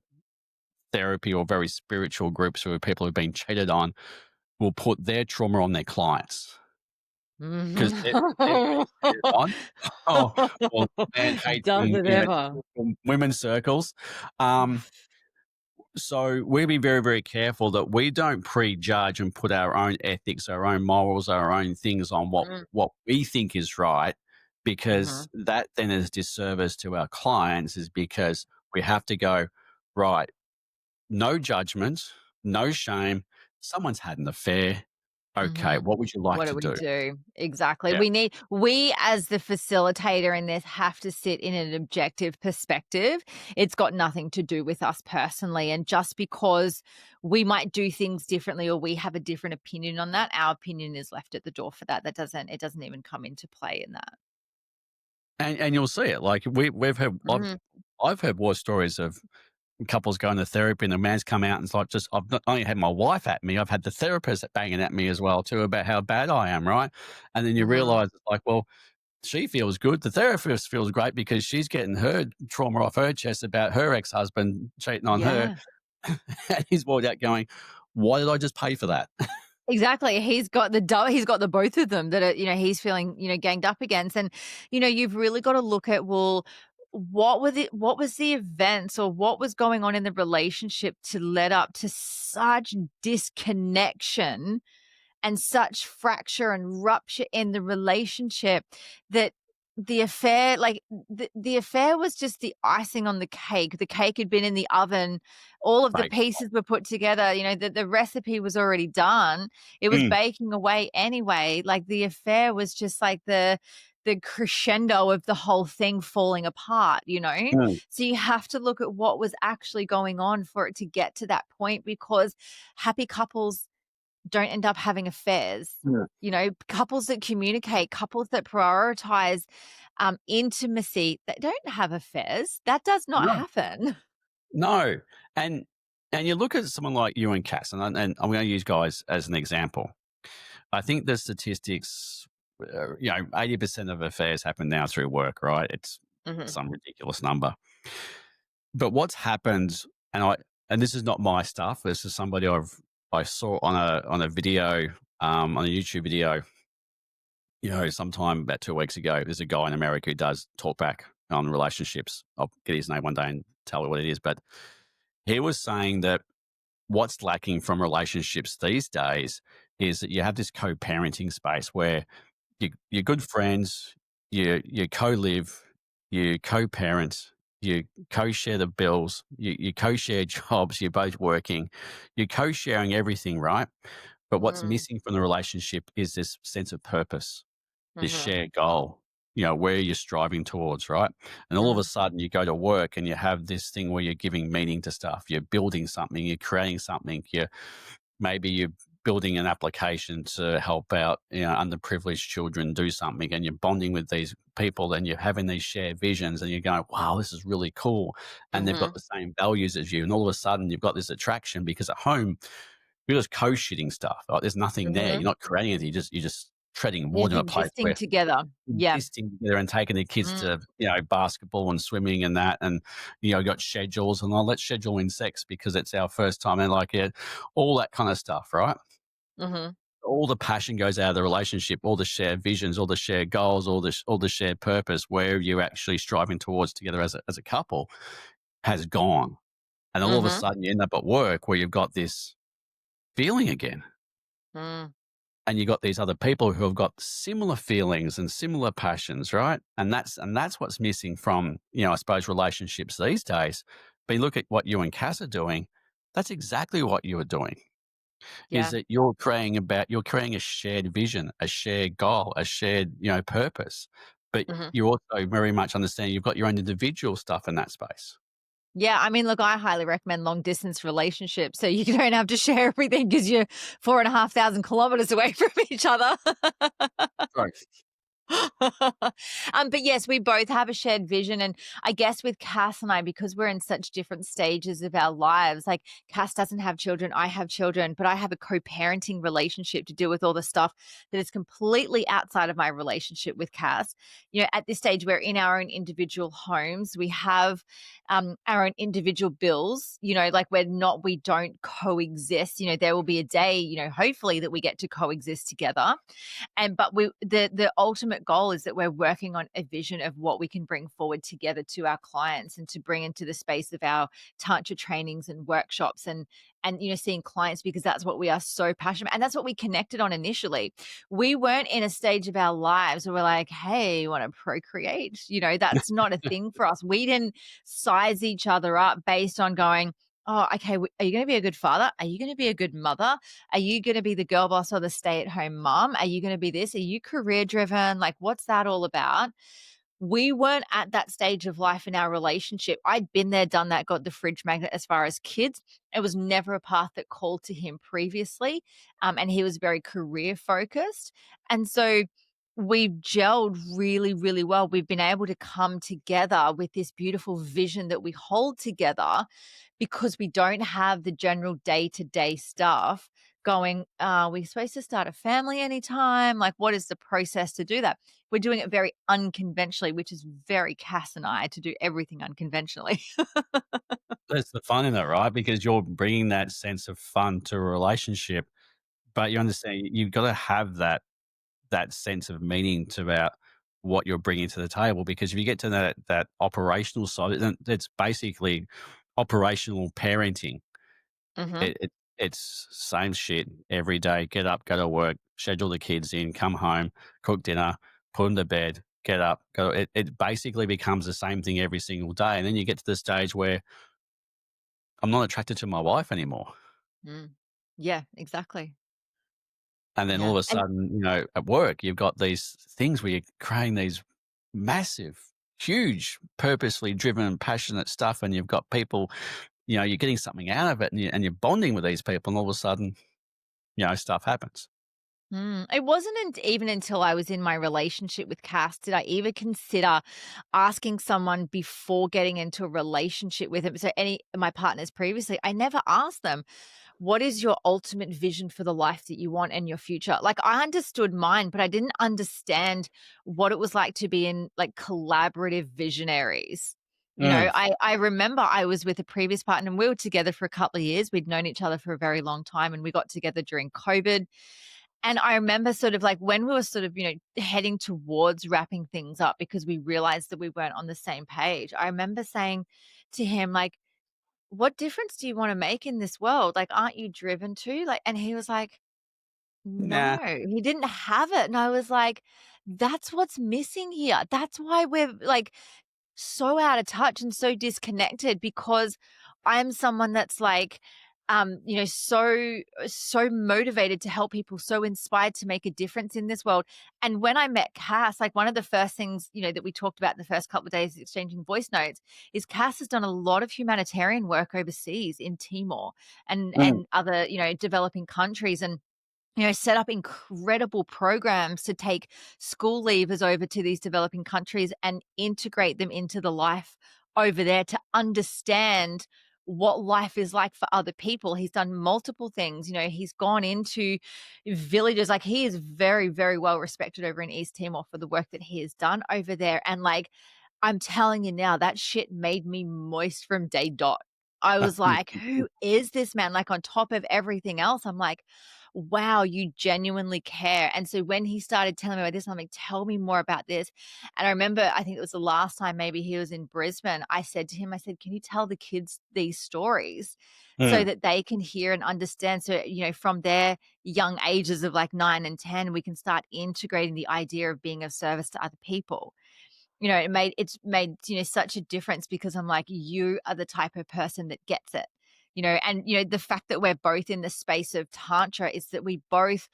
therapy or very spiritual groups who are people who've been cheated on, will put their trauma on their clients because they're being Mhm. cheated on. Oh, well, man hates Does in it ever? women's circles. Um, So we be very, very careful that we don't prejudge and put our own ethics, our own morals, our own things on Mm, what we think is right, because mhm, that then is disservice to our clients. Is because we have to go right. No judgment, no shame. Someone's had an affair. Okay, Mhm. what would you like What to do we do? do? Exactly. Yeah. We as the facilitator in this have to sit in an objective perspective. It's got nothing to do with us personally. And just because we might do things differently or we have a different opinion on that, our opinion is left at the door for that. It doesn't even come into play in that. And you'll see it. Like we've had Mhm. I've heard war stories of couples going to therapy and the man's come out and it's like just I've not only had my wife at me, I've had the therapist banging at me as well too about how bad I am, right? And then you Mhm. realize it's like, well, she feels good. The therapist feels great because she's getting her trauma off her chest about her ex-husband cheating on her. Yeah. And he's walked out going, why did I just pay for that? Exactly. He's got the both of them that are, he's feeling, ganged up against. And, you've really got to look at, well, what was the events or what was going on in the relationship to lead up to such disconnection and such fracture and rupture in the relationship that the affair like the affair was just the icing on the cake. The cake had been in the oven, all of the Right. pieces were put together, the recipe was already done, it was Mm, baking away anyway. Like the affair was just like the crescendo of the whole thing falling apart, mm, so you have to look at what was actually going on for it to get to that point, because happy couples don't end up having affairs. mm. Couples that communicate, couples that prioritize intimacy, they don't have affairs. That does not No, happen. no. And and you look at someone like you and Cass, and I'm going to use guys as an example. I think the statistics, 80% of affairs happen now through work, right? It's Mhm, some ridiculous number. But what's happened, and and this is not my stuff. This is somebody I saw on a video, on a YouTube video, sometime about 2 weeks ago. There's a guy in America who does talk back on relationships. I'll get his name one day and tell you what it is. But he was saying that what's lacking from relationships these days is that you have this co-parenting space where you're good friends, you co-live, you co-parent, you co-share the bills, you co-share jobs, you're both working, you're co-sharing everything, right? But what's mm, missing from the relationship is this sense of purpose, this mhm, shared goal, where you're striving towards, right? And all of a mm, sudden you go to work and you have this thing where you're giving meaning to stuff, you're building something, you're creating something, maybe you're building an application to help out, underprivileged children do something, and you're bonding with these people and you're having these shared visions and you're going, wow, this is really cool. And they've got mhm, the same values as you. And all of a sudden you've got this attraction because at home you're just co-shitting stuff. Like there's nothing there. You're mhm. not creating anything. You're just treading You're water in a place existing where together. Yeah. existing together and taking the kids Mm, to, basketball and swimming and that. And, got schedules and let's schedule in sex because it's our first time. And like, all that kind of stuff, right? mhm, All the passion goes out of the relationship, all the shared visions, all the shared goals, all the shared purpose, where you're actually striving towards together as a couple has gone. And all of a mhm, sudden you end up at work where you've got this feeling again. mm, And you got these other people who have got similar feelings and similar passions, right? And that's what's missing from, I suppose relationships these days. But you look at what you and Cass are doing, that's exactly what you are doing. Is yeah. that you're creating a shared vision, a shared goal, a shared, purpose. But Mhm. you also very much understand you've got your own individual stuff in that space. Yeah, I mean, look, I highly recommend long distance relationships so you don't have to share everything because you're 4,500 kilometers away from each other. Right. But yes, we both have a shared vision. And I guess with Cass and I, because we're in such different stages of our lives, like Cass doesn't have children, I have children, but I have a co parenting relationship to deal with all the stuff that is completely outside of my relationship with Cass. At this stage, we're in our own individual homes. We have our own individual bills, like we don't coexist. There will be a day, hopefully that we get to coexist together. But the ultimate goal is that we're working on a vision of what we can bring forward together to our clients and to bring into the space of our tantra trainings and workshops, and seeing clients, because that's what we are so passionate, and that's what we connected on initially. We weren't in a stage of our lives where we're like, hey, you want to procreate? That's not a thing for us. We didn't size each other up based on going, oh, okay, are you going to be a good father? Are you going to be a good mother? Are you going to be the girl boss or the stay at home mom? Are you going to be this? Are you career driven? Like, what's that all about? We weren't at that stage of life in our relationship. I'd been there, done that, got the fridge magnet as far as kids. It was never a path that called to him previously. And he was very career focused. And so we've gelled really, really well. We've been able to come together with this beautiful vision that we hold together because we don't have the general day to day stuff going, we're supposed to start a family anytime. Like, what is the process to do that? We're doing it very unconventionally, which is very Cass and I to do everything unconventionally. That's the fun in it, right? Because you're bringing that sense of fun to a relationship, but you understand you've got to have that sense of meaning to about what you're bringing to the table. Because if you get to that operational side, then it's basically operational parenting. Hmm. It's same shit every day. Get up, go to work, schedule the kids in, come home, cook dinner, put them to bed, get up, go. It basically becomes the same thing every single day, and then you get to the stage where I'm not attracted to my wife anymore. Mm. Yeah, exactly. And then all Yeah. of a And sudden, at work, you've got these things where you're creating these massive, huge, purposely driven, passionate stuff, and you've got people, you're getting something out of it, and you're bonding with these people, and all of a sudden, stuff happens. It wasn't even until I was in my relationship with Cass did I even consider asking someone before getting into a relationship with him. So any my partners previously, I never asked them, what is your ultimate vision for the life that you want in your future? Like, I understood mine, but I didn't understand what it was like to be in like collaborative visionaries. Mm. I remember I was with a previous partner and we were together for a couple of years. We'd known each other for a very long time and we got together during COVID. And I remember sort of like when we were sort of, heading towards wrapping things up because we realized that we weren't on the same page. I remember saying to him, like, what difference do you want to make in this world? Like, aren't you driven to? Like, and he was like, Nah. no, he didn't have it. And I was like, that's what's missing here. That's why we're like so out of touch and so disconnected because I'm someone that's like, so motivated to help people, so inspired to make a difference in this world. And when I met Cass, like one of the first things, that we talked about in the first couple of days exchanging voice notes is Cass has done a lot of humanitarian work overseas in Timor and Mm. other, developing countries. And set up incredible programs to take school leavers over to these developing countries and integrate them into the life over there to understand what life is like for other people. He's done multiple things. He's gone into villages. Like, he is very, very well respected over in East Timor for the work that he has done over there. And like, I'm telling you now, that shit made me moist from day dot. I was like, who is this man? Like, on top of everything else, I'm like, wow, you genuinely care. And so when he started telling me about this, I'm like, tell me more about this. And I remember, I think it was the last time maybe he was in Brisbane, I said to him, I said, can you tell the kids these stories so Mm. that they can hear and understand? So, from their young ages of like 9 and 10, we can start integrating the idea of being of service to other people. It's made such a difference because I'm like, you are the type of person that gets it. And the fact that we're both in the space of tantra is that we both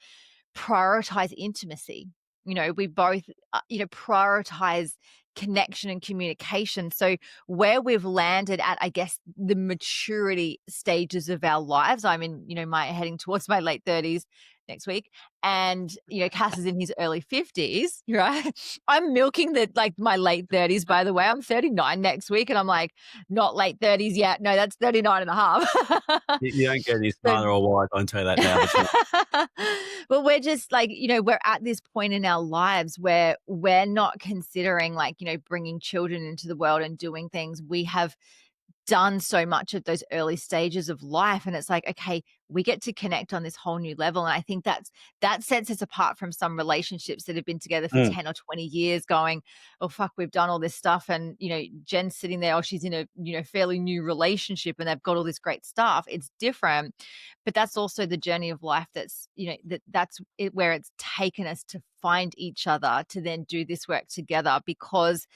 prioritize intimacy. We both prioritize connection and communication. So where we've landed at, I guess, the maturity stages of our lives, I'm in, my heading towards my late 30s next week. And, Cass is in his early 50s, right? I'm milking the like my late 30s, by the way. I'm 39 next week. And I'm like, not late 30s yet. No, that's 39 and a half. You don't get any So smarter or wise, I can tell you that now. but we're just like, we're at this point in our lives where we're not considering like, bringing children into the world and doing things. We have done so much at those early stages of life, and it's like, okay, we get to connect on this whole new level. And I think that sets us apart from some relationships that have been together for Mm. 10 or 20 years going, oh fuck, we've done all this stuff. And Jen's sitting there, oh, she's in a fairly new relationship and they've got all this great stuff. It's different, but that's also the journey of life. That's that's it, where it's taken us to find each other to then do this work together, because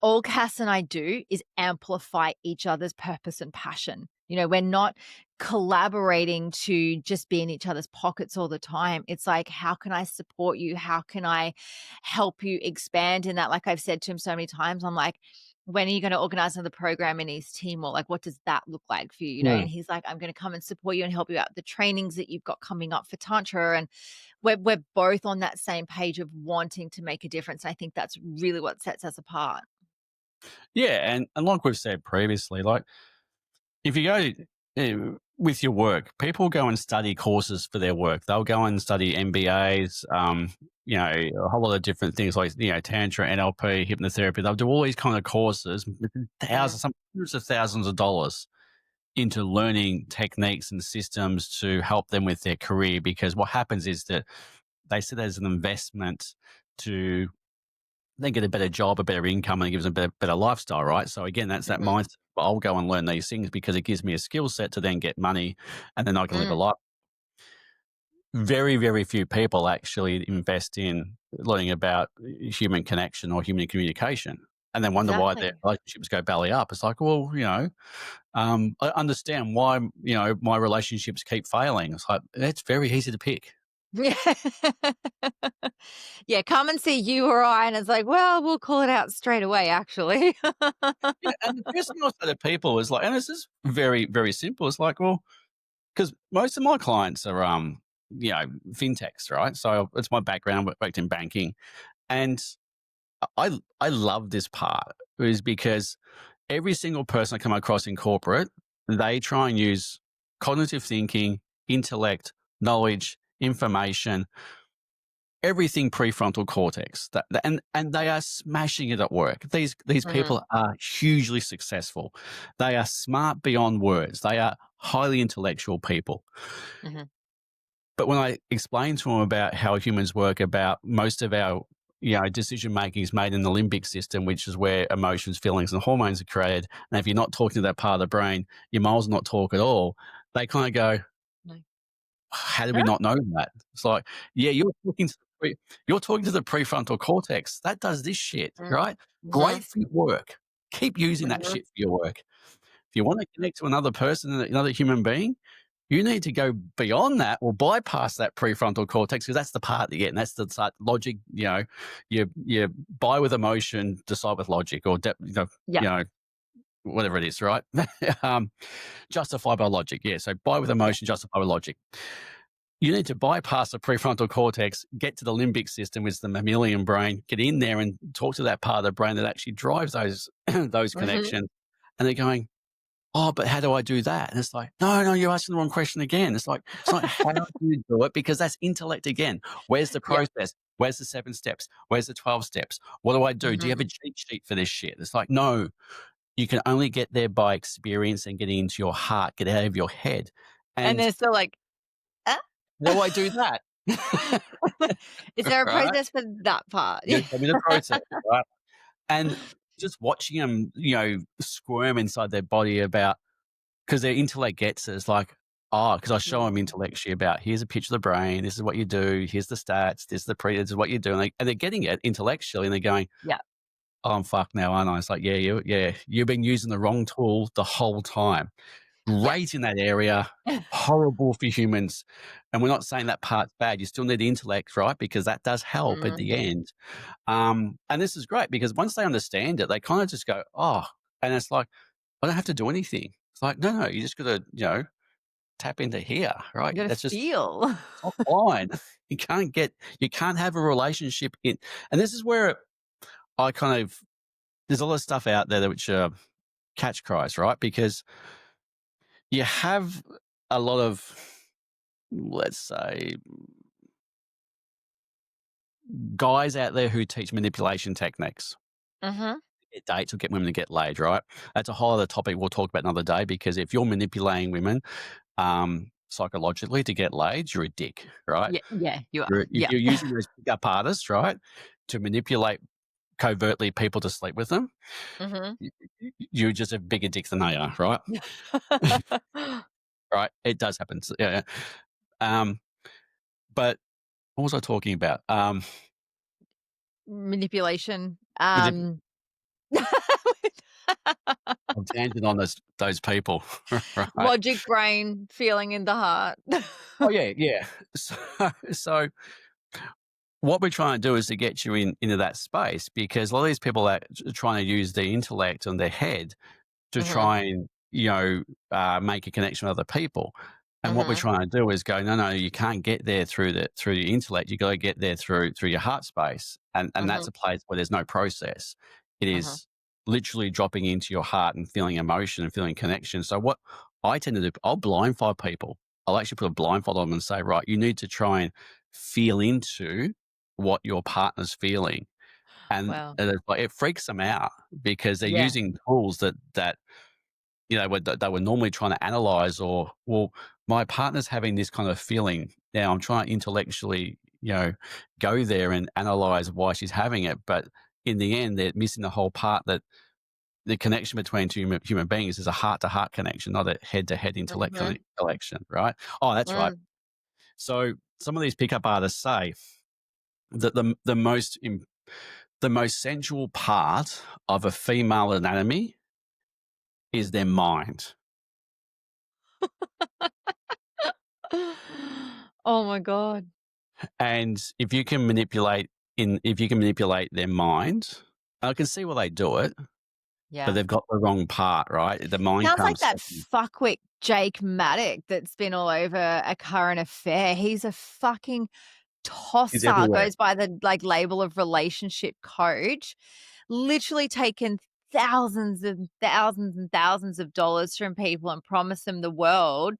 all Cass and I do is amplify each other's purpose and passion. You know, we're not collaborating to just be in each other's pockets all the time. It's like, how can I support you? How can I help you expand in that? Like I've said to him so many times, I'm like, when are you going to organize another program in East Timor? Like, what does that look like for you? You know, and Mm. he's like, I'm going to come and support you and help you out with the trainings that you've got coming up for Tantra. And we're both on that same page of wanting to make a difference. I think that's really what sets us apart. Yeah, and like we've said previously, like if you go with your work, people go and study courses for their work. They'll go and study MBAs, a whole lot of different things like, Tantra, NLP, hypnotherapy. They'll do all these kind of courses, Mm, thousands, some hundreds of thousands of dollars into learning techniques and systems to help them with their career. Because what happens is that they see that as an investment to then get a better job, a better income, and it gives them a better lifestyle, right? So again, that's that mhm, mindset. I'll go and learn these things because it gives me a skill set to then get money, and then I can live a mm, life. Very, very few people actually invest in learning about human connection or human communication, and then wonder why their exactly. relationships go belly up. It's like, well, I understand why my relationships keep failing. It's like it's very easy to pick. Yeah. Yeah, come and see you or I, and it's like, well, we'll call it out straight away, actually. Yeah, and the first thing I say to people is like, and this is very, very simple. It's like, well, because most of my clients are, fintechs, right? So it's my background. Worked in banking, and I love this part is because every single person I come across in corporate, they try and use cognitive thinking, intellect, knowledge, information, everything prefrontal cortex. And they are smashing it at work. These Mhm, people are hugely successful. They are smart beyond words. They are highly intellectual people. mhm, But when I explain to them about how humans work, about most of our decision making is made in the limbic system, which is where emotions, feelings, and hormones are created. And if you're not talking to that part of the brain, your moles not talk at all. They kind of go, like, how did we "Huh?" not know that? It's like, yeah, you're talking to the prefrontal cortex. That does this shit, Mm, right? Great mhm, for your work. Keep using that mhm. shit for your work. If you want to connect to another person, another human being, you need to go beyond that or bypass that prefrontal cortex because that's the part that you get, and that's the logic. You buy with emotion, decide with logic, or Yeah, whatever it is, right? um, justify by logic. Yeah. So buy with yeah, emotion, justify with logic. You need to bypass the prefrontal cortex, get to the limbic system, which is the mammalian brain, get in there and talk to that part of the brain that actually drives those those mhm, connections. And they're going, oh, but how do I do that? And it's like, no, no, you're asking the wrong question again. It's like, how do you do it? Because that's intellect again. Where's the yeah, process? Where's the 7 steps? Where's the 12 steps? What do I do? Do you have a mhm. cheat sheet for this shit? It's like, no, you can only get there by experience and getting into your heart, get out of your head. And And they're still like, "Uh?" how do I do that? Is there a Right? process for that part? You Yeah. gotta tell me the process, right? And just watching them, squirm inside their body about because their intellect gets it. It's like, oh, because I show them Mm, intellectually about here's a picture of the brain, this is what you do, here's the stats, this is what you do, and they're getting it intellectually, and they're going, yeah, oh, I'm fucked now, aren't I? It's like, yeah, you've been using the wrong tool the whole time. yeah. Great in that area, horrible for humans. And we're not saying that part's bad. You still need the intellect, right? Because that does help at the Mhm. end. And this is great because once they understand it, they kind of just go, oh, and it's like, I don't have to do anything. It's like, no, you just got to, tap into here, You right? gotta That's just feel. it's offline. You can't have a relationship and this is where I kind of, there's a lot of stuff out there that which are catch cries, right? Because you have a lot of, let's say, guys out there who teach manipulation techniques. Mhm. Get dates or get women to get laid, right? That's a whole other topic we'll talk about another day because if you're manipulating women psychologically to get laid, you're a dick, right? Yeah, yeah, you are. If Yeah. you're using those pickup artists, right, to manipulate covertly people to sleep with them, Mhm. you're just a bigger dick than they are, right? Right? It does happen. So, yeah. Um, but what was I talking about? Manipulation. Manip- on tangent on those people, right? Logic brain, feeling in the heart. Oh, yeah, yeah. So what we're trying to do is to get you into that space because a lot of these people are trying to use their intellect and their head to Mhm, try and, make a connection with other people. And what we're mhm, trying to do is go, no, no, you can't get there through the intellect. You got to get there through your heart space, and that's mhm, a place where there's no process. It mhm. is literally dropping into your heart and feeling emotion and feeling connection. So what I tend to do, I'll blindfold people. I'll actually put a blindfold on them and say, right, you need to try and feel into what your partner's feeling, and Wow. it's like it freaks them out because they're Yeah. using tools that they were normally trying to analyze or, well, my partner's having this kind of feeling. Now I'm trying to intellectually, go there and analyze why she's having it. But in the end, they're missing the whole part that the connection between two human beings is a heart to heart connection, not a head to head intellect Mhm, connection, right? Oh, that's right. mm. So some of these pickup artists say that the most sensual part of a female anatomy is their mind. Oh my god. And if you can manipulate their mind, I can see why they do it, but Yeah. they've got the wrong part, right? The mind Sounds like comes that second. fuckwit Jake Maddock that's been all over a current affair. He's a fucking It's tosser, everywhere. goes by the, like, label of relationship coach, literally taken thousands and thousands of dollars from people and promised them the world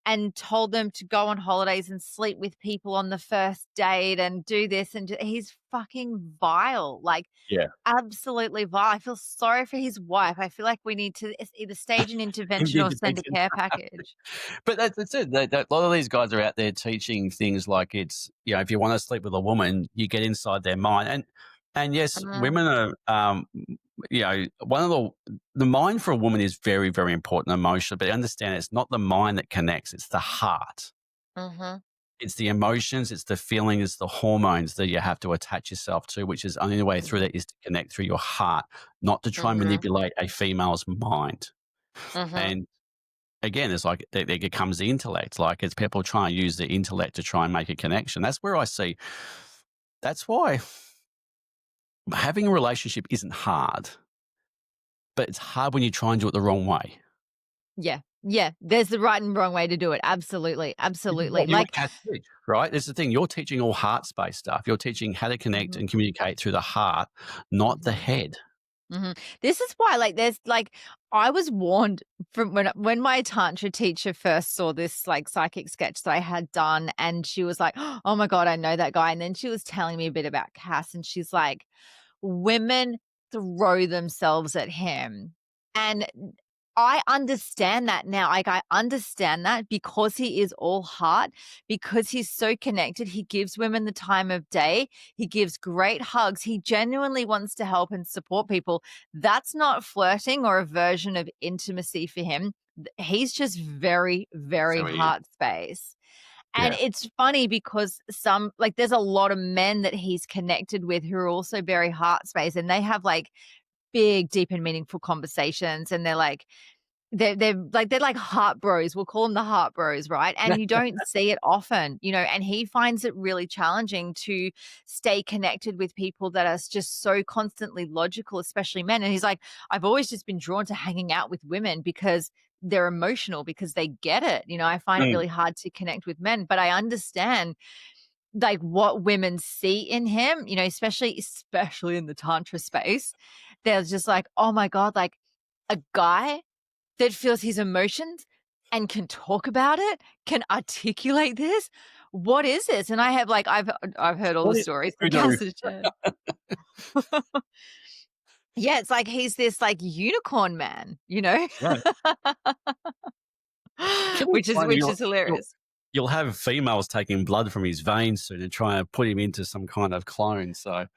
and told them to go on holidays and sleep with people on the first date and do this and he's fucking vile, like, Yeah. absolutely vile. I feel sorry for his wife. I feel like we need to either stage an In intervention the or send a intervention. care package. But that's it. A lot of these guys are out there teaching things like it's, if you want to sleep with a woman, you get inside their mind. And yes, Mm, women are, one of the mind for a woman is very, very important emotion, but understand it's not the mind that connects, it's the heart. mhm, It's the emotions, it's the feeling, it's the hormones that you have to attach yourself to, which is only the way through mhm, that is to connect through your heart, not to try and mhm, manipulate a female's mind. mhm. And again, it's like there comes the intellect. Like it's people trying to use the intellect to try and make a connection. That's where I see. That's why having a relationship isn't hard, but it's hard when you try and do it the wrong way. Yeah, yeah, there's the right and wrong way to do it. Absolutely, Which is absolutely. what you and Like Kath teach, right? It's the thing. You're teaching all heart space stuff. You're teaching how to connect mhm, and communicate through the heart, not the mhm. head. Mhm. This is why, like, there's like, I was warned from when my tantra teacher first saw this like psychic sketch that I had done, and she was like, "Oh my god, I know that guy." And then she was telling me a bit about Cass, and she's like, "Women throw themselves at him," and I understand that now. Like, I understand that because he is all heart, because he's so connected. He gives women the time of day. He gives great hugs. He genuinely wants to help and support people. That's not flirting or a version of intimacy for him. He's just very, very So it is. heart space. And Yeah. it's funny because there's a lot of men that he's connected with who are also very heart space and they have like big, deep and meaningful conversations. And they're like heart bros. We'll call them the heart bros, right? And you don't see it often, and he finds it really challenging to stay connected with people that are just so constantly logical, especially men. And he's like, I've always just been drawn to hanging out with women because they're emotional, because they get it. I find it Mm. really hard to connect with men, but I understand like what women see in him, especially in the tantra space. They're just like, oh my God, like a guy that feels his emotions and can talk about it, can articulate this. What is this? And I have like I've heard all the What is stories who that knows? Cass has shared. Yeah, it's like he's this like unicorn man, Right. Can we which is find which is hilarious. you'll have females taking blood from his veins soon and try and put him into some kind of clone. So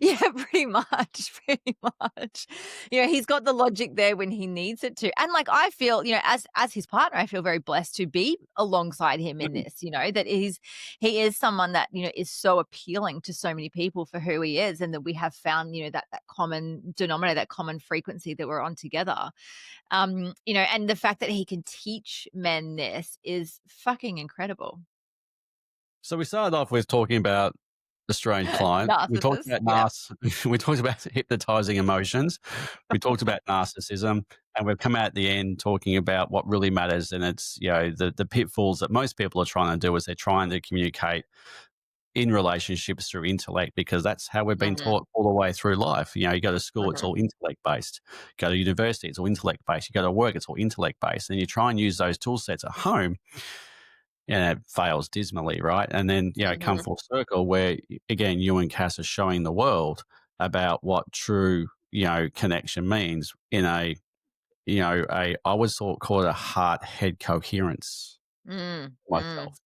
Yeah, pretty much, pretty much. You know, he's got the logic there when he needs it to. And like I feel, you know, as his partner, I feel very blessed to be alongside him in Mm. this, you know, that he is someone that, you know, is so appealing to so many people for who he is, and that we have found, you know, that common denominator, that common frequency that we're on together. You know, and the fact that he can teach men this is fucking incredible. So we started off with talking about the strange client. We talked Narcissist, about yeah. we talked about hypnotizing emotions. We talked about narcissism, and we've come out at the end talking about what really matters. And it's, you know, the pitfalls that most people are trying to do is they're trying to communicate in relationships through intellect, because that's how we've been Mhm, taught all the way through life. You know, you go to school, it's mhm, all intellect based. Go to university, it's all intellect based. You go to work, it's all intellect based. And you try and use those tool sets at home, and it fails dismally, right? And then, you know, come mhm, full circle where, again, you and Cass are showing the world about what true, you know, connection means in a, you know, I always call it a heart head coherence mm, mm. myself,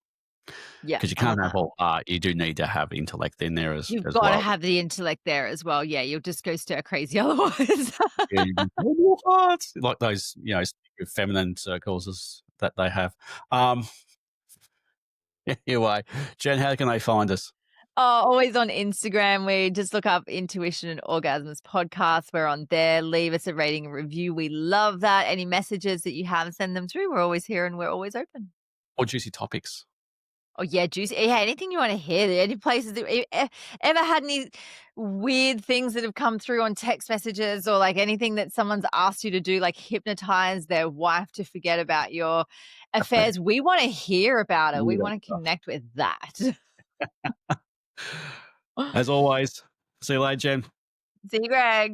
Yeah, because you I love can't have that. all art. You do need to have intellect in there You've as gotta well. have the intellect there as well. Yeah, you'll just go stir crazy otherwise. Yeah, your heart, like those, you know, feminine circles that they have. Um, anyway, Jen, how can they find us? Oh, always on Instagram. We just look up Intuition and Orgasms podcast. We're on there. Leave us a rating and review. We love that. Any messages that you have, send them through. We're always here and we're always open. Or juicy topics? Oh yeah, juicy. Yeah, anything you want to hear. Any places that ever had any weird things that have come through on text messages, or like anything that someone's asked you to do, like hypnotize their wife to forget about your affairs. We want to hear about it. We Weirdo want to stuff. connect with that. As always, see you later, Jen. See you, Greg.